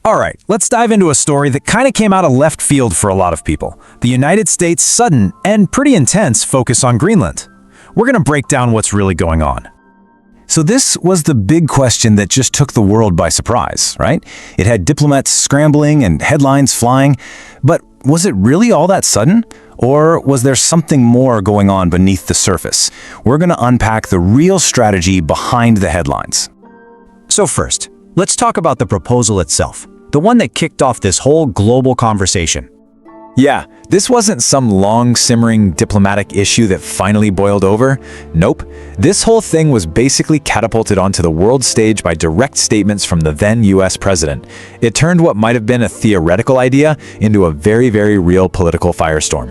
All right, let's dive into a story that kind of came out of left field for a lot of people. The United States' sudden and pretty intense focus on Greenland. We're going to break down what's really going on. So this was the big question that just took the world by surprise, right? It had diplomats scrambling and headlines flying, but was it really all that sudden? Or was there something more going on beneath the surface? We're going to unpack the real strategy behind the headlines. So first, let's talk about the proposal itself, the one that kicked off this whole global conversation. Yeah, this wasn't some long simmering diplomatic issue that finally boiled over. Nope. This whole thing was basically catapulted onto the world stage by direct statements from the then US president. It turned what might have been a theoretical idea into a very, very real political firestorm.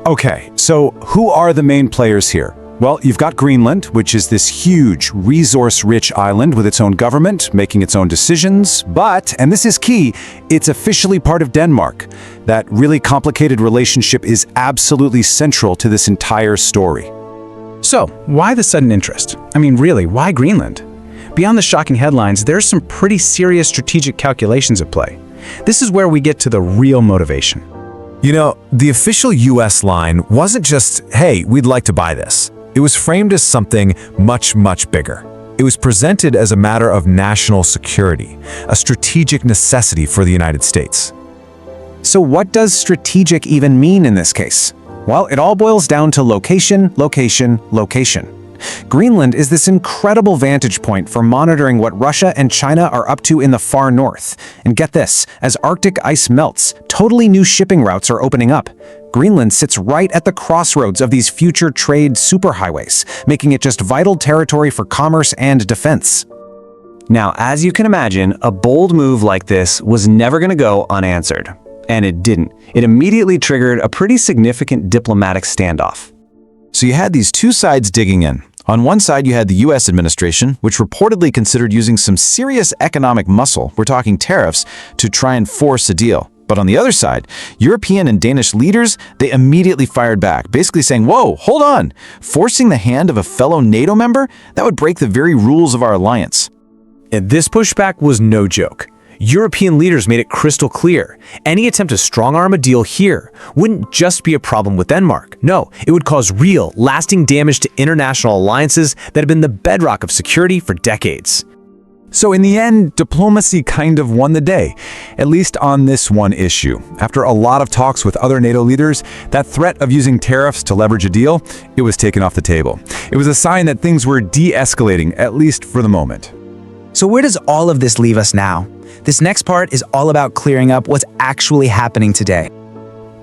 Okay, so who are the main players here? Well, you've got Greenland, which is this huge, resource-rich island with its own government, making its own decisions, but, and this is key, it's officially part of Denmark. That really complicated relationship is absolutely central to this entire story. So, why the sudden interest? I mean, really, why Greenland? Beyond the shocking headlines, there's some pretty serious strategic calculations at play. This is where we get to the real motivation. You know, the official US line wasn't just, hey, we'd like to buy this. It was framed as something much, much bigger. It was presented as a matter of national security, a strategic necessity for the United States. So what does strategic even mean in this case? Well, it all boils down to location, location, location. Greenland is this incredible vantage point for monitoring what Russia and China are up to in the far north. And get this, as Arctic ice melts, totally new shipping routes are opening up. Greenland sits right at the crossroads of these future trade superhighways, making it just vital territory for commerce and defense. Now, as you can imagine, a bold move like this was never going to go unanswered. And it didn't. It immediately triggered a pretty significant diplomatic standoff. So you had these two sides digging in. On one side, you had the US administration, which reportedly considered using some serious economic muscle, we're talking tariffs, to try and force a deal. But on the other side, European and Danish leaders, they immediately fired back, basically saying, whoa, hold on, forcing the hand of a fellow NATO member? That would break the very rules of our alliance. And this pushback was no joke. European leaders made it crystal clear. Any attempt to strong-arm a deal here wouldn't just be a problem with Denmark. No, it would cause real, lasting damage to international alliances that have been the bedrock of security for decades. So in the end, diplomacy kind of won the day, at least on this one issue. After a lot of talks with other NATO leaders, that threat of using tariffs to leverage a deal, it was taken off the table. It was a sign that things were de-escalating, at least for the moment. So where does all of this leave us now? This next part is all about clearing up what's actually happening today.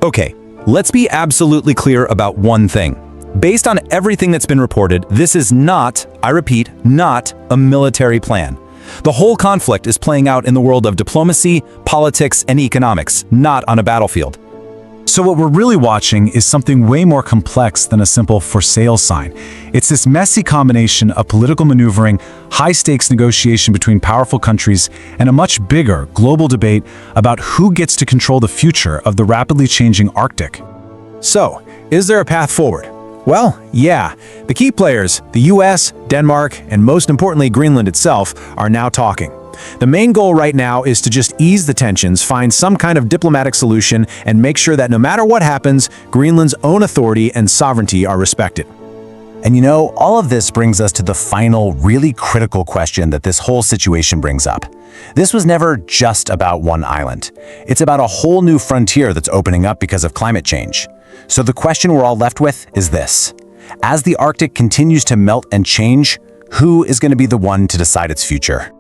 Okay, let's be absolutely clear about one thing. Based on everything that's been reported, this is not, I repeat, not a military plan. The whole conflict is playing out in the world of diplomacy, politics, and economics, not on a battlefield. So what we're really watching is something way more complex than a simple for sale sign. It's this messy combination of political maneuvering, high-stakes negotiation between powerful countries, and a much bigger global debate about who gets to control the future of the rapidly changing Arctic. So, is there a path forward? Well, yeah. The key players, the US, Denmark, and most importantly Greenland itself, are now talking. The main goal right now is to just ease the tensions, find some kind of diplomatic solution, and make sure that no matter what happens, Greenland's own authority and sovereignty are respected. And you know, all of this brings us to the final, really critical question that this whole situation brings up. This was never just about one island. It's about a whole new frontier that's opening up because of climate change. So the question we're all left with is this. As the Arctic continues to melt and change, who is going to be the one to decide its future?